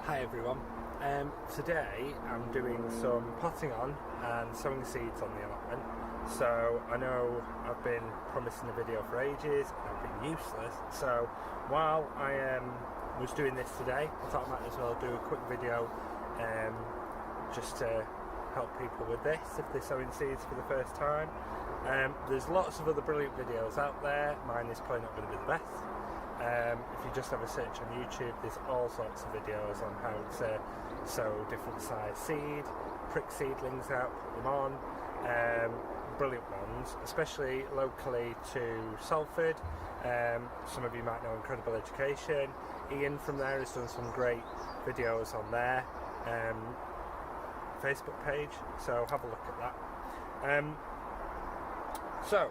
Hi everyone. Today I'm doing some potting on and sowing seeds on the allotment. So I know I've been promising a video for ages and I've been useless. So while I was doing this today, I thought I might as well do a quick video just to help people with this if they're sowing seeds for the first time. There's lots of other brilliant videos out there. Mine is probably not going to be the best. If you just have a search on YouTube, there's all sorts of videos on how to sow different size seed, prick seedlings out, put them on, brilliant ones, especially locally to Salford. Some of you might know Incredible Education. Ian from there has done some great videos on their Facebook page, so have a look at that. So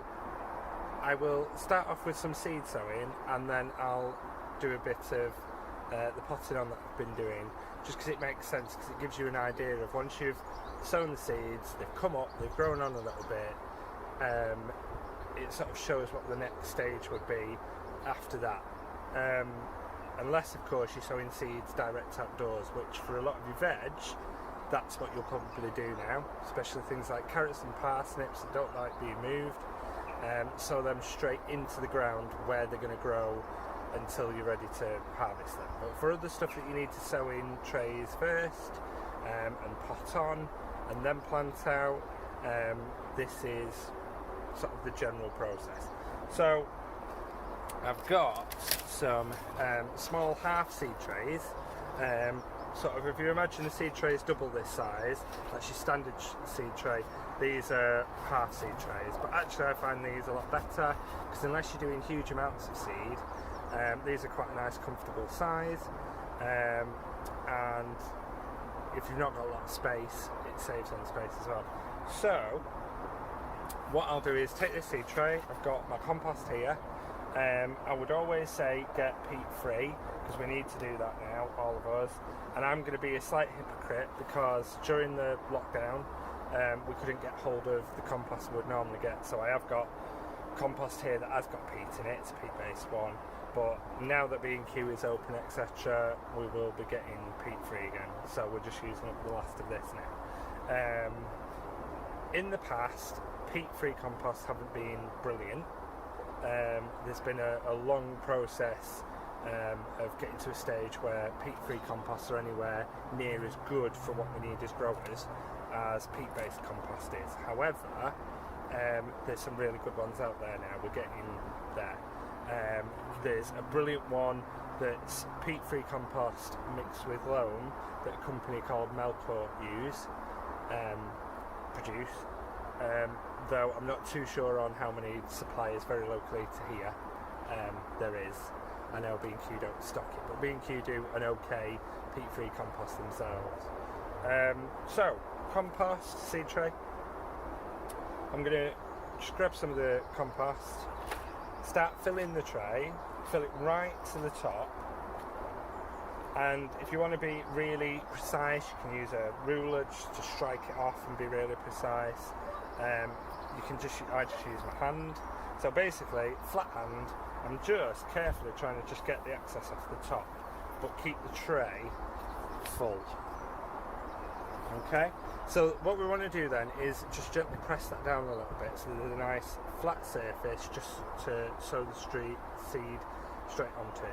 I will start off with some seed sowing and then I'll do a bit of the potting on that I've been doing, just because it makes sense, because it gives you an idea of once you've sown the seeds, they've come up, they've grown on a little bit, it sort of shows what the next stage would be after that. Unless of course you're sowing seeds direct outdoors, which for a lot of your veg, that's what you'll probably do now, especially things like carrots and parsnips that don't like being moved. Sow them straight into the ground where they're going to grow until you're ready to harvest them. But for other stuff that you need to sow in trays first and pot on and then plant out, this is sort of the general process. So I've got some small half seed trays. Sort of, if you imagine the seed tray is double this size, that's your standard seed tray. These are half seed trays, but actually I find these a lot better, because unless you're doing huge amounts of seed, these are quite a nice comfortable size, and if you've not got a lot of space, it saves on space as well. So what I'll do is take this seed tray, I've got my compost here. I would always say get peat free, because we need to do that now, all of us. And I'm going to be a slight hypocrite, because during the lockdown we couldn't get hold of the compost we would normally get, so I have got compost here that has got peat in it. It's a peat based one, but now that B&Q is open, etc., we will be getting peat free again, so we're just using up the last of this now. In the past, peat free composts haven't been brilliant. There's been a long process of getting to a stage where peat-free composts are anywhere near as good for what we need as growers as peat-based compost is. However, there's some really good ones out there now. We're getting there. There's a brilliant one that's peat-free compost mixed with loam that a company called Melcourt produce. Though I'm not too sure on how many suppliers very locally to here there is. I know B&Q don't stock it, but B&Q do an okay peat-free compost themselves. So, compost, seed tray. I'm going to just grab some of the compost, start filling the tray, fill it right to the top, and if you want to be really precise, you can use a ruler just to strike it off and be really precise. I just use my hand. So basically, flat hand, I'm just carefully trying to just get the excess off the top, but keep the tray full. Okay? So what we want to do then is just gently press that down a little bit so there's a nice flat surface just to sow the seed straight onto.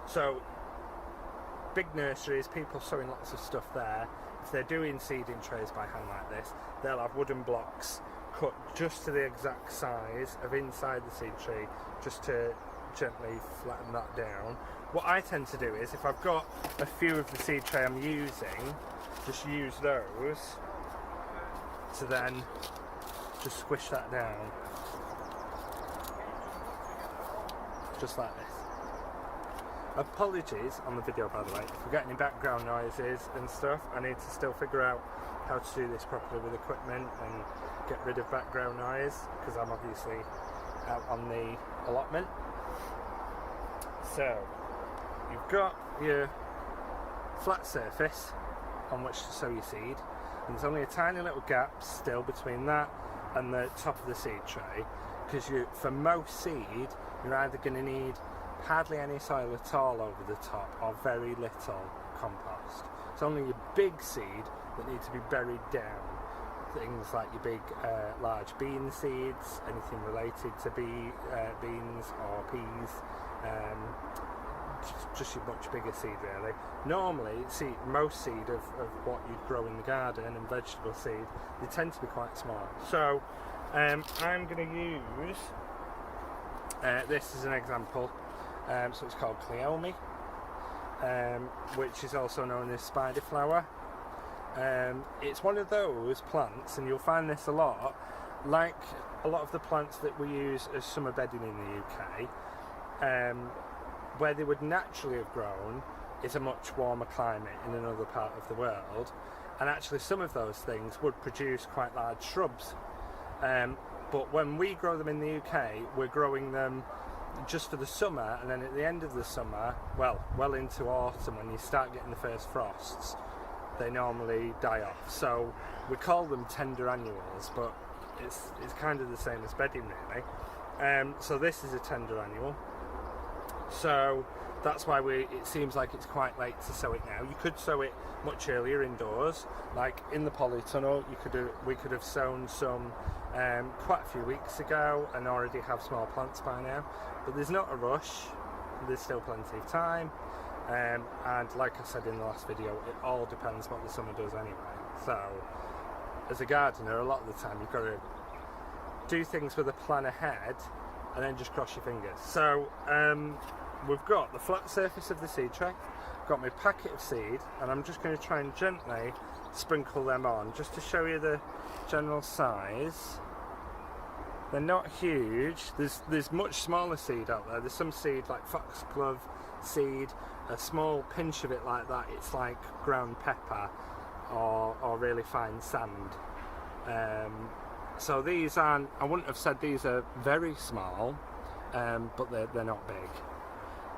So big nurseries, people sowing lots of stuff there, if they're doing seeding trays by hand like this, they'll have wooden blocks cut just to the exact size of inside the seed tray, just to gently flatten that down. What I tend to do is, if I've got a few of the seed tray I'm using, just use those to then just squish that down, just like this. Apologies on the video, by the way, if we get any background noises and stuff. I need to still figure out how to do this properly with equipment and get rid of background noise, because I'm obviously out on the allotment. So you've got your flat surface on which to sow your seed, and there's only a tiny little gap still between that and the top of the seed tray, because for most seed you're either going to need hardly any soil at all over the top, or very little compost. It's only your big seed that need to be buried down. Things like your big, large bean seeds, anything related to beans or peas, just your much bigger seed really. Normally, most seed of what you'd grow in the garden and vegetable seed, they tend to be quite small. So I'm going to use this as an example. So it's called Cleome, which is also known as spider flower. It's one of those plants, and you'll find this a lot, like a lot of the plants that we use as summer bedding in the UK, where they would naturally have grown is a much warmer climate in another part of the world, and actually some of those things would produce quite large shrubs. But when we grow them in the UK, we're growing them just for the summer, and then at the end of the summer, well into autumn, when you start getting the first frosts, they normally die off. So we call them tender annuals, but it's kind of the same as bedding really. So this is a tender annual. So that's why it seems like it's quite late to sow it now. You could sow it much earlier indoors, like in the polytunnel. We could have sown some quite a few weeks ago and already have small plants by now. But there's not a rush. There's still plenty of time. And like I said in the last video, it all depends what the summer does anyway. So as a gardener, a lot of the time you've got to do things with a plan ahead and then just cross your fingers. So we've got the flat surface of the seed tray, got my packet of seed, and I'm just going to try and gently sprinkle them on just to show you the general size. They're not huge. There's much smaller seed out there. There's some seed like foxglove seed, a small pinch of it like that, it's like ground pepper or really fine sand. So these aren't, I wouldn't have said these are very small, but they're not big.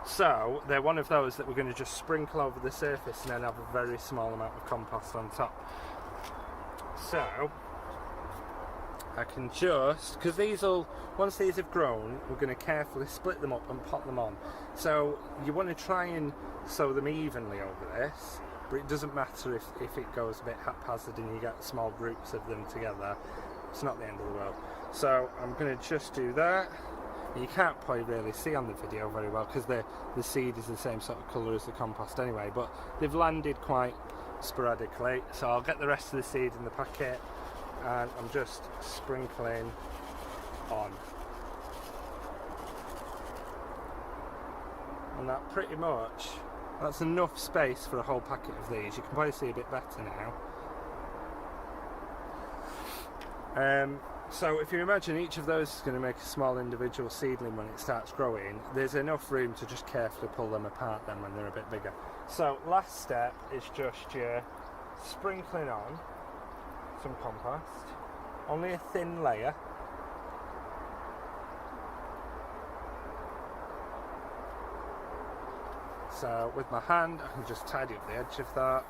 So they're one of those that we're going to just sprinkle over the surface and then have a very small amount of compost on top. So I can just, because once these have grown, we're going to carefully split them up and pot them on. So you want to try and sow them evenly over this, but it doesn't matter if it goes a bit haphazard and you get small groups of them together. It's not the end of the world. So I'm going to just do that. You can't probably really see on the video very well because the seed is the same sort of colour as the compost anyway, but they've landed quite sporadically. So I'll get the rest of the seed in the packet and I'm just sprinkling on. And that pretty much, that's enough space for a whole packet of these. You can probably see a bit better now. So if you imagine each of those is going to make a small individual seedling when it starts growing, there's enough room to just carefully pull them apart then when they're a bit bigger. So last step is just your sprinkling on some compost, only a thin layer. So with my hand I can just tidy up the edge of that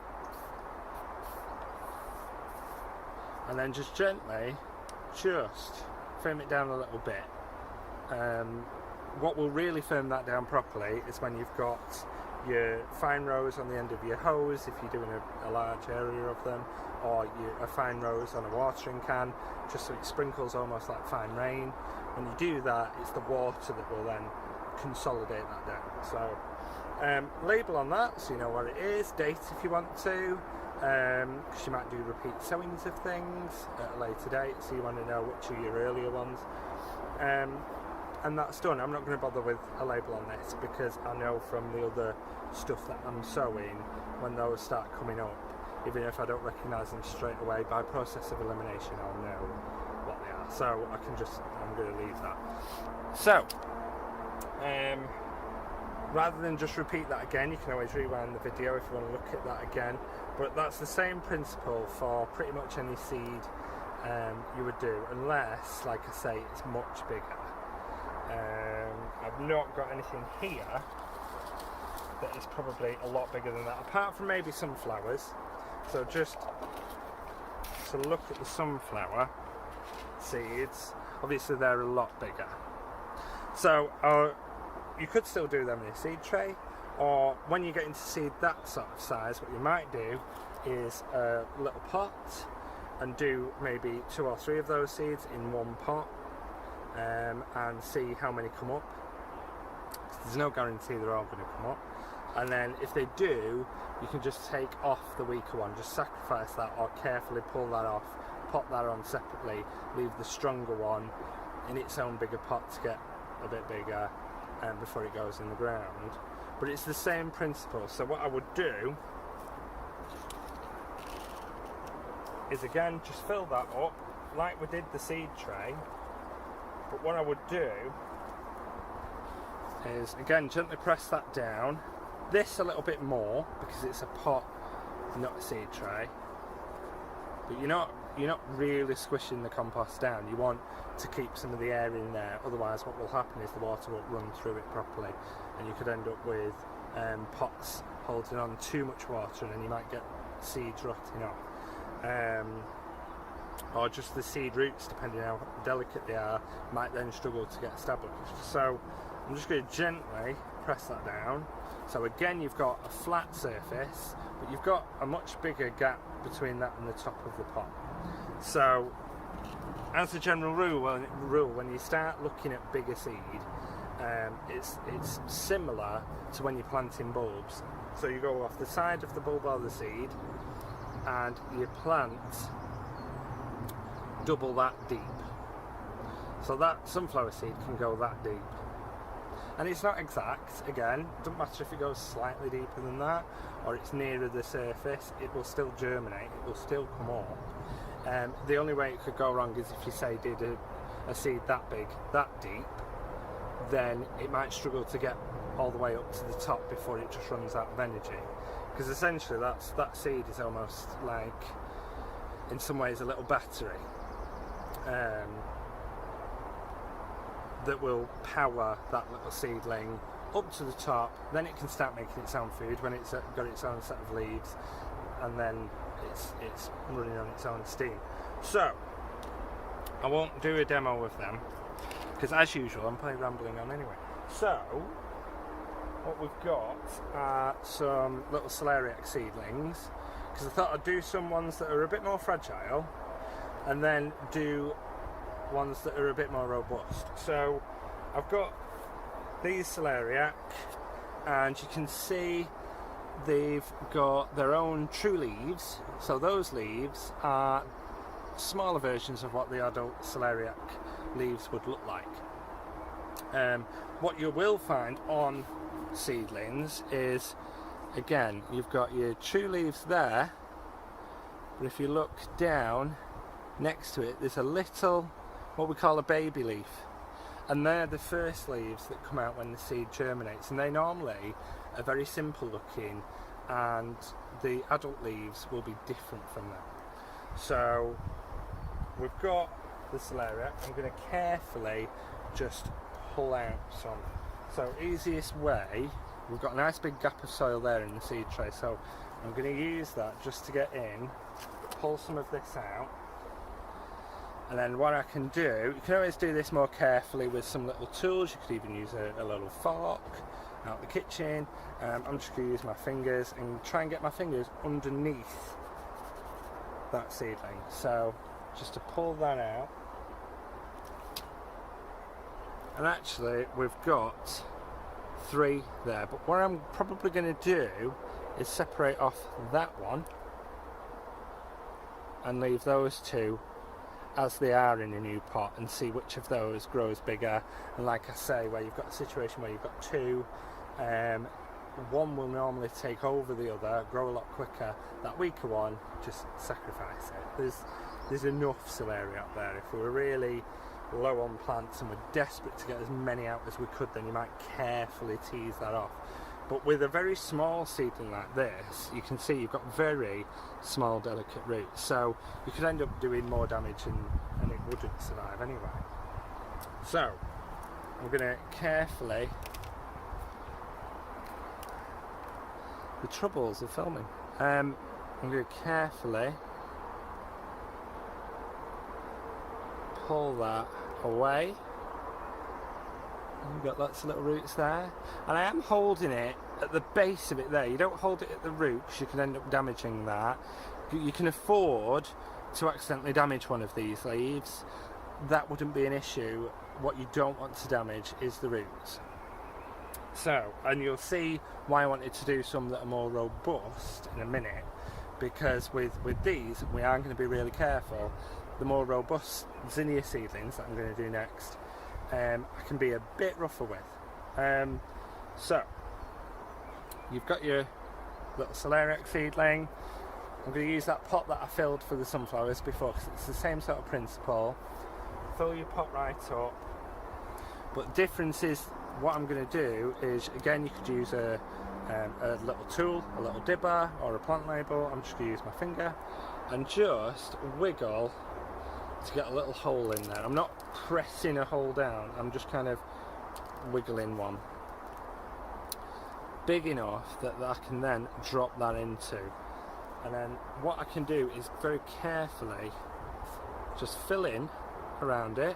and then just gently firm it down a little bit. What will really firm that down properly is when you've got your fine rows on the end of your hose, if you're doing a large area of them, or a fine rows on a watering can, just so it sprinkles almost like fine rain. When you do that, it's the water that will then consolidate that down. So label on that so you know what it is, date if you want to, because you might do repeat sowings of things at a later date, so you want to know which are your earlier ones, and that's done. I'm not going to bother with a label on this because I know from the other stuff that I'm sowing, when those start coming up, even if I don't recognise them straight away, by process of elimination I'll know what they are, so I'm going to leave that. So rather than just repeat that again, you can always rewind the video if you want to look at that again, but that's the same principle for pretty much any seed you would do, unless, like I say, it's much bigger. I've not got anything here that is probably a lot bigger than that, apart from maybe sunflowers. So just to look at the sunflower seeds, obviously they're a lot bigger. So you could still do them in a seed tray, or when you get into seed that sort of size, what you might do is a little pot and do maybe 2 or 3 of those seeds in one pot, and see how many come up. There's no guarantee they're all going to come up, and then if they do, you can just take off the weaker one, just sacrifice that, or carefully pull that off, pot that on separately, leave the stronger one in its own bigger pot to get a bit bigger before it goes in the ground. But it's the same principle. So what I would do is, again, just fill that up like we did the seed tray, but what I would do is, again, gently press that down, this a little bit more because it's a pot, not a seed tray, but you're not really squishing the compost down. You want to keep some of the air in there, otherwise what will happen is the water won't run through it properly, and you could end up with pots holding on too much water, and then you might get seeds rotting off, or just the seed roots, depending on how delicate they are, might then struggle to get established. So I'm just going to gently press that down. So again, you've got a flat surface, but you've got a much bigger gap between that and the top of the pot. So as a general rule, when you start looking at bigger seed, it's similar to when you're planting bulbs. So you go off the side of the bulb or the seed, and you plant double that deep. So that sunflower seed can go that deep. And it's not exact, again, it doesn't matter if it goes slightly deeper than that, or it's nearer the surface, it will still germinate, it will still come up. The only way it could go wrong is if you say did a seed that big, that deep, then it might struggle to get all the way up to the top before it just runs out of energy. Because essentially that seed is almost like, in some ways, a little battery that will power that little seedling up to the top. Then it can start making its own food when it's got its own set of leaves, and then it's running on its own steam. So I won't do a demo of them because, as usual, I'm probably rambling on anyway. So what we've got are some little celeriac seedlings, because I thought I'd do some ones that are a bit more fragile and then do ones that are a bit more robust. So I've got these celeriac, and you can see they've got their own true leaves. So those leaves are smaller versions of what the adult celeriac leaves would look like. What you will find on seedlings is, again, you've got your true leaves there, but if you look down next to it, there's a little, what we call a baby leaf, and they're the first leaves that come out when the seed germinates, and they normally are very simple looking, and the adult leaves will be different from them. So we've got the celeriac. I'm going to carefully just pull out some. So easiest way, we've got a nice big gap of soil there in the seed tray, so I'm going to use that just to get in, pull some of this out, and then what I can do, you can always do this more carefully with some little tools. You could even use a little fork out the kitchen. I'm just going to use my fingers and try and get my fingers underneath that seedling. So just to pull that out, and actually we've got 3 there, but what I'm probably going to do is separate off that one and leave those 2 as they are in a new pot, and see which of those grows bigger. And like I say, where you've got a situation where you've got 2, one will normally take over the other, grow a lot quicker. That weaker one, just sacrifice it. There's enough celeriac there. If we were really low on plants and we're desperate to get as many out as we could, then you might carefully tease that off. But with a very small seedling like this, you can see you've got very small, delicate roots, so you could end up doing more damage and it wouldn't survive anyway. So I'm going to carefully, the troubles of filming, I'm going to carefully pull that away. You've got lots of little roots there. And I am holding it at the base of it there. You don't hold it at the root because you can end up damaging that. You can afford to accidentally damage one of these leaves. That wouldn't be an issue. What you don't want to damage is the roots. So, and you'll see why I wanted to do some that are more robust in a minute, because with these we are going to be really careful. The more robust zinnia seedlings that I'm going to do next, I can be a bit rougher with. So, you've got your little celeriac seedling. I'm going to use that pot that I filled for the sunflowers before, because it's the same sort of principle. Fill your pot right up. But the difference is, what I'm going to do is, again, you could use a little tool, a little dibber, or a plant label. I'm just going to use my finger and just wiggle to get a little hole in there. I'm not pressing a hole down, I'm just kind of wiggling one big enough that I can then drop that into. And then what I can do is very carefully just fill in around it,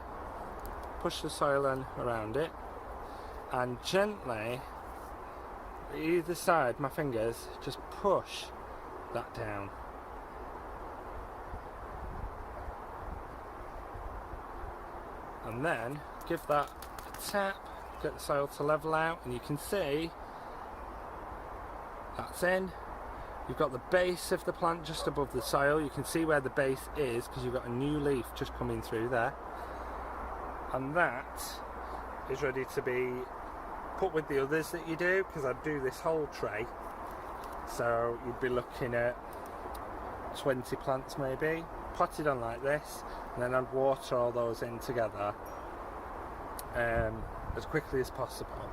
push the soil in around it, and gently either side, my fingers, just push that down. And then give that a tap, get the soil to level out, and you can see that's in. You've got the base of the plant just above the soil. You can see where the base is because you've got a new leaf just coming through there. And that is ready to be put with the others that you do, because I'd do this whole tray. So you'd be looking at 20 plants maybe, potted on like this, and then I'd water all those in together as quickly as possible.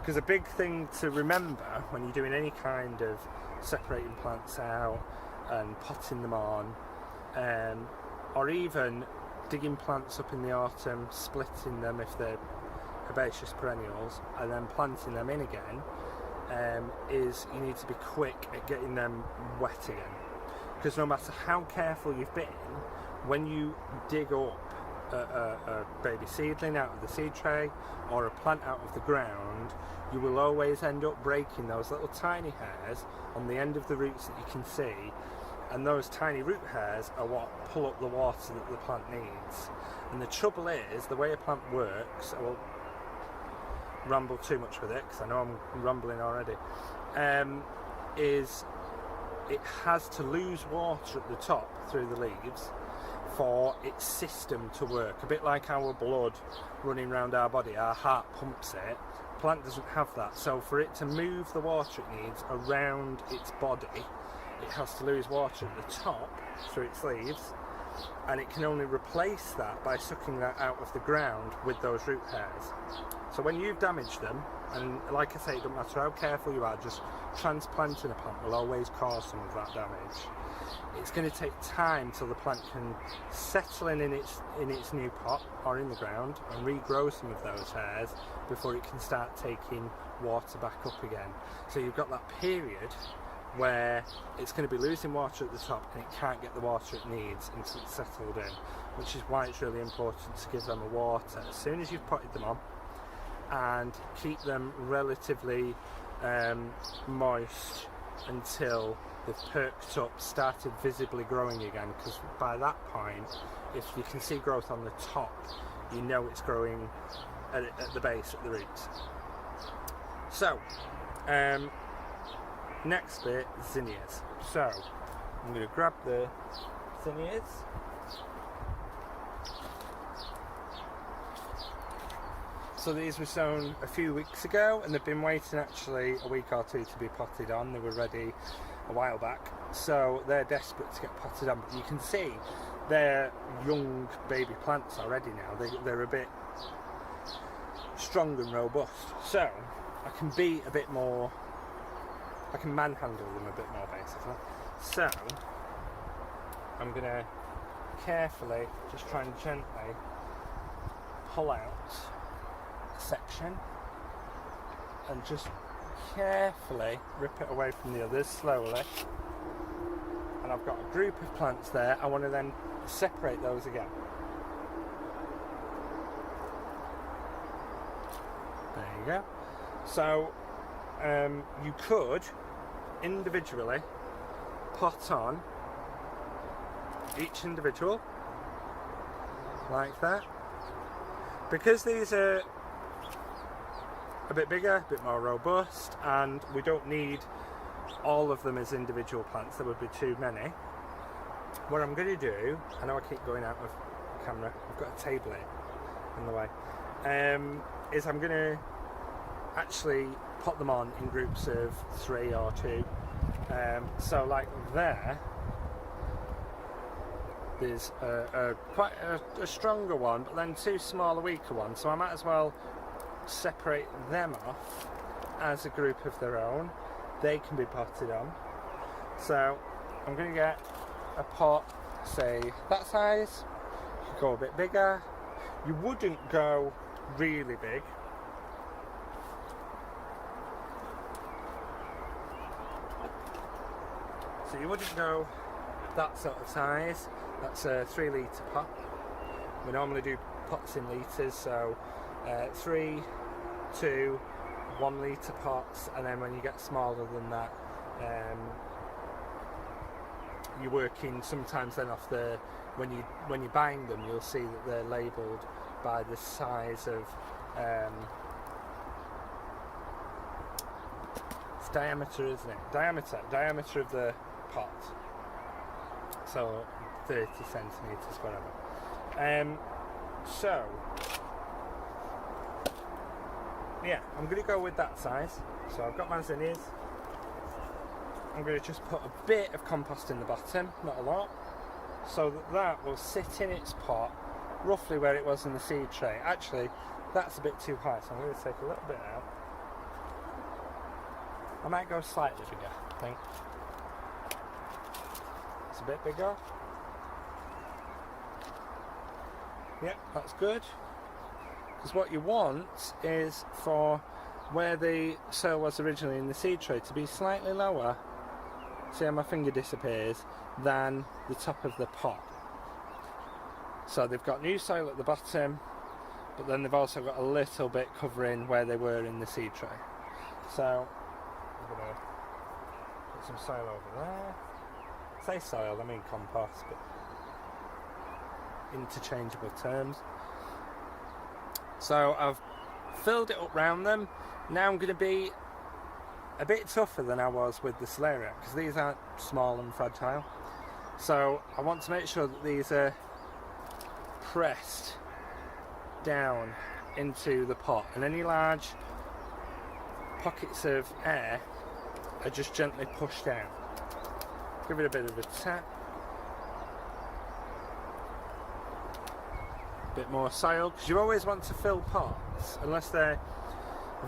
Because a big thing to remember when you're doing any kind of separating plants out and potting them on, or even digging plants up in the autumn, splitting them if they're herbaceous perennials, and then planting them in again, is you need to be quick at getting them wet again. Because no matter how careful you've been, when you dig up a baby seedling out of the seed tray or a plant out of the ground, you will always end up breaking those little tiny hairs on the end of the roots that you can see, and those tiny root hairs are what pull up the water that the plant needs. And the trouble is, the way a plant works, I won't ramble too much with it because I know I'm rambling already, is it has to lose water at the top through the leaves for its system to work. A bit like our blood running around our body, our heart pumps it. Plant doesn't have that, so for it to move the water it needs around its body, it has to lose water at the top through its leaves, and it can only replace that by sucking that out of the ground with those root hairs. So when you've damaged them, and like I say, it doesn't matter how careful you are, just transplanting a plant will always cause some of that damage. It's going to take time till the plant can settle in its new pot or in the ground and regrow some of those hairs before it can start taking water back up again. So you've got that period where it's going to be losing water at the top and it can't get the water it needs until it's settled in, which is why it's really important to give them a water as soon as you've potted them on, and keep them relatively moist until they've perked up, started visibly growing again, because by that point, if you can see growth on the top, you know it's growing at the base, at the roots. So, next bit, zinnias. So, I'm going to grab the zinnias. So these were sown a few weeks ago, and they've been waiting actually a week or two to be potted on. They were ready a while back, so they're desperate to get potted on. But you can see they're young baby plants already now. They're a bit strong and robust. So I can be a bit more, I can manhandle them a bit more basically. So I'm going to carefully, just try and gently pull out section and just carefully rip it away from the others slowly. And I've got a group of plants there. I want to then separate those again. go. So you could individually pot on each individual like that. Because these are a bit bigger, a bit more robust, and we don't need all of them as individual plants, there would be too many. What I'm going to do, I know I keep going out of camera, I've got a table in the way, is I'm going to actually pot them on in groups of 3 or 2. So like there's quite a stronger one, but then 2 smaller, weaker ones, so I might as well separate them off as a group of their own. They can be potted on. So I'm going to get a pot, say that size. You could go a bit bigger. You wouldn't go really big. So you wouldn't go that sort of size. That's a 3 litre pot. We normally do pots in litres, so 3, 2, 1 litre pots, and then when you get smaller than that, you're working sometimes then off the, when you're buying them, you'll see that they're labelled by the size of it's diameter, isn't it? Diameter of the pot. So 30 centimetres, whatever. So yeah, I'm going to go with that size. So I've got my zinnias. I'm going to just put a bit of compost in the bottom, not a lot, so that will sit in its pot roughly where it was in the seed tray. Actually, that's a bit too high, so I'm going to take a little bit out. I might go slightly bigger, I think. It's a bit bigger. Yep, that's good. Because what you want is for where the soil was originally in the seed tray to be slightly lower, see how my finger disappears, than the top of the pot. So they've got new soil at the bottom, but then they've also got a little bit covering where they were in the seed tray. So I'm going to put some soil over there. I say soil, I mean compost, but interchangeable terms. So I've filled it up round them. Now I'm going to be a bit tougher than I was with the celeriac, because these aren't small and fragile. So I want to make sure that these are pressed down into the pot, and any large pockets of air are just gently pushed down. Give it a bit of a tap. Bit more soil, because you always want to fill pots, unless they're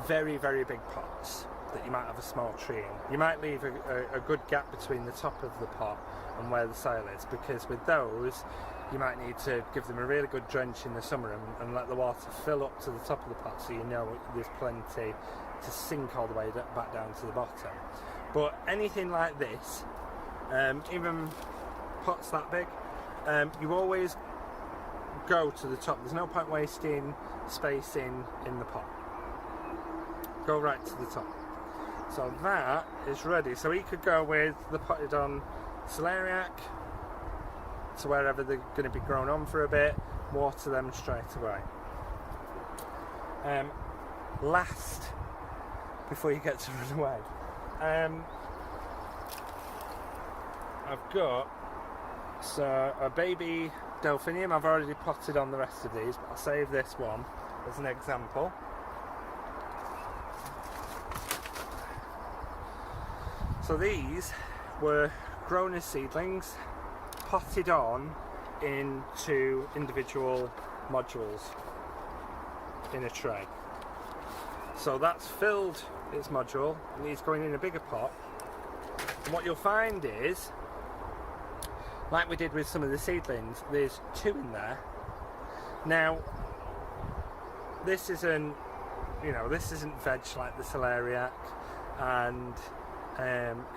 very, very big pots that you might have a small tree in. You might leave a good gap between the top of the pot and where the soil is, because with those you might need to give them a really good drench in the summer and let the water fill up to the top of the pot, so you know there's plenty to sink all the way back down to the bottom. But anything like this, even pots that big, you always go to the top. There's no point wasting space in the pot. Go right to the top. So that is ready. So we could go with the potted on celeriac to wherever they're going to be grown on for a bit, water them straight away. Last, before you get to run away, I've got a baby delphinium. I've already potted on the rest of these, but I'll save this one as an example. So these were grown as seedlings, potted on into individual modules in a tray. So that's filled its module, and it's going in a bigger pot. And what you'll find is, like we did with some of the seedlings, there's 2 in there. Now, this isn't veg like the celeriac, and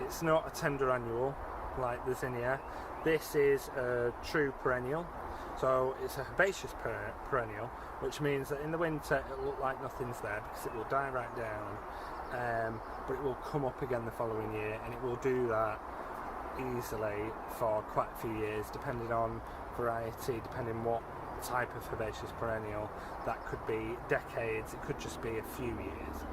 it's not a tender annual like the zinnia. This is a true perennial. So it's a herbaceous perennial, which means that in the winter it'll look like nothing's there because it will die right down, but it will come up again the following year, and it will do that easily for quite a few years, depending on variety, depending what type of herbaceous perennial. That could be decades, it could just be a few years.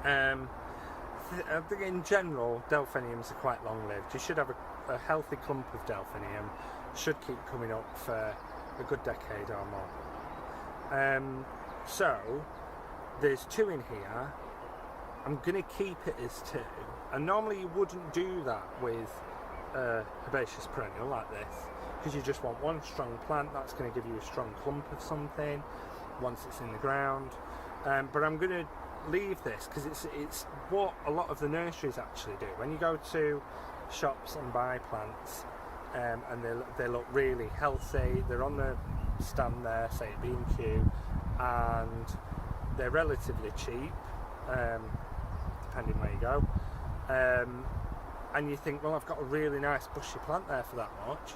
I think in general delphiniums are quite long-lived. You should have a healthy clump of delphinium, should keep coming up for a good decade or more. So there's 2 in here. I'm going to keep it as 2, and normally you wouldn't do that with a herbaceous perennial like this, because you just want one strong plant that's going to give you a strong clump of something once it's in the ground. But I'm going to leave this because it's what a lot of the nurseries actually do. When you go to shops and buy plants, and they look really healthy, they're on the stand there, say at B&Q, and they're relatively cheap, depending where you go, and you think, well, I've got a really nice bushy plant there for that much.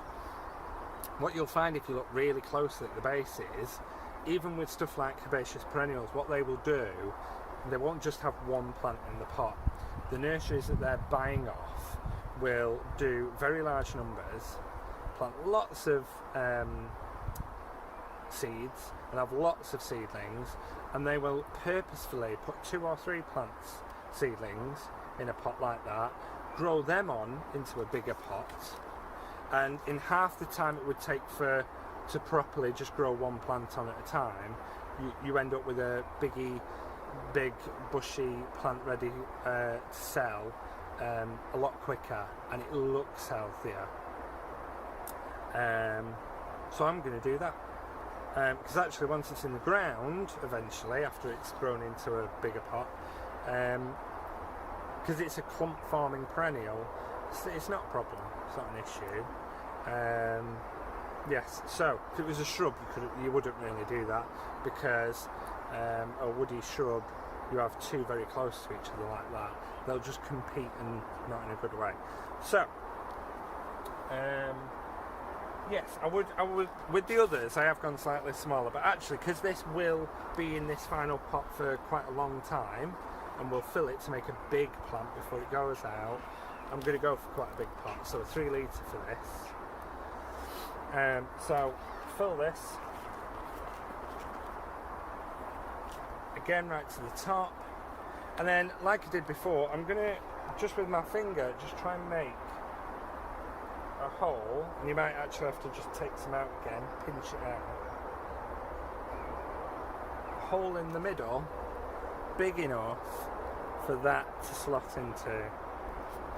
What you'll find if you look really closely at the base is, even with stuff like herbaceous perennials, what they will do, they won't just have one plant in the pot. The nurseries that they're buying off will do very large numbers, plant lots of seeds, and have lots of seedlings, and they will purposefully put 2 or 3 seedlings in a pot like that, grow them on into a bigger pot, and in half the time it would take to properly just grow one plant on at a time, you end up with a big bushy plant ready to sell a lot quicker, and it looks healthier. So I'm going to do that, because actually once it's in the ground, eventually after it's grown into a bigger pot, because it's a clump forming perennial, it's not a problem, it's not an issue. Yes, so if it was a shrub, you wouldn't really do that, because a woody shrub, you have 2 very close to each other like that, they'll just compete, and not in a good way. So yes, I would with the others I have gone slightly smaller, but actually because this will be in this final pot for quite a long time, and we'll fill it to make a big plant before it goes out, I'm going to go for quite a big pot, so a 3 litre for this. So fill this again right to the top, and then like I did before, I'm going to just with my finger just try and make a hole, and you might actually have to just take some out again, pinch it out, a hole in the middle big enough for that to slot into.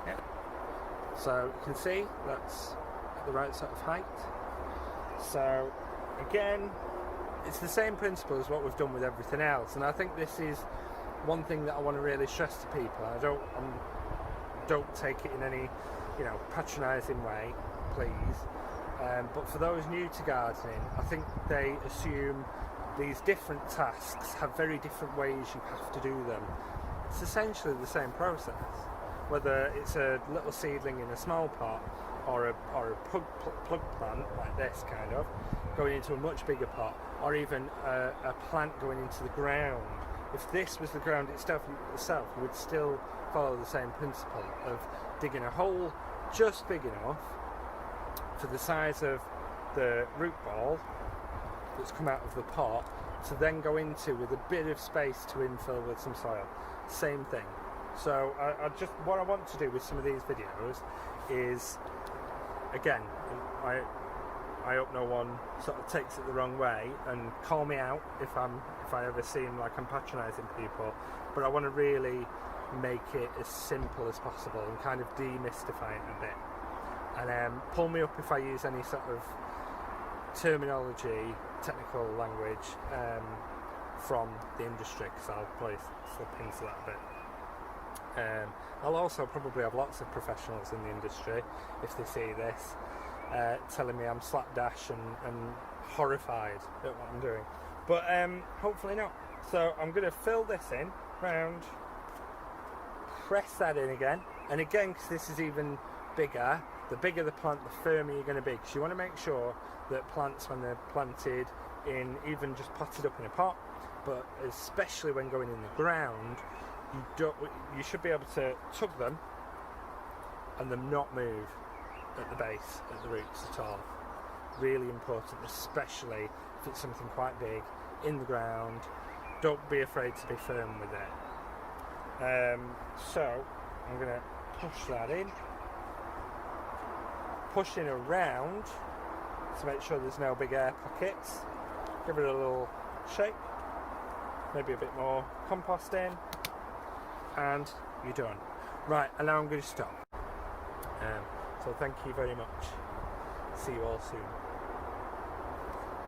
Yeah. So you can see that's at the right sort of height. So again, it's the same principle as what we've done with everything else, and I think this is one thing that I want to really stress to people. I don't take it in any patronising way, please, but for those new to gardening, I think they assume these different tasks have very different ways you have to do them. It's essentially the same process, whether it's a little seedling in a small pot or a plug plant like this kind of going into a much bigger pot, or even a plant going into the ground. If this was the ground itself, you would still follow the same principle of digging a hole just big enough for the size of the root ball that's come out of the pot to then go into with a bit of space to infill with some soil. Same thing. So what I want to do with some of these videos is, again, I hope no one sort of takes it the wrong way and call me out if I ever seem like I'm patronising people, but I want to really make it as simple as possible and kind of demystify it a bit, and pull me up if I use any sort of terminology, technical language from the industry, because I'll probably slip into that a bit. I'll also probably have lots of professionals in the industry, if they see this, telling me I'm slapdash and horrified at what I'm doing, but hopefully not. So I'm going to fill this in round, press that in again, and again, because this is even bigger, The bigger the plant, the firmer you're going to be, because you want to make sure that plants, when they're planted in, even just potted up in a pot, but especially when going in the ground, you should be able to tug them and them not move at the base, at the roots at all. Really important, especially if it's something quite big in the ground. Don't be afraid to be firm with it. So I'm going to push that in, pushing around to make sure there's no big air pockets. Give it a little shake, maybe a bit more compost in, and you're done. Right, and now I'm going to stop. So thank you very much. See you all soon.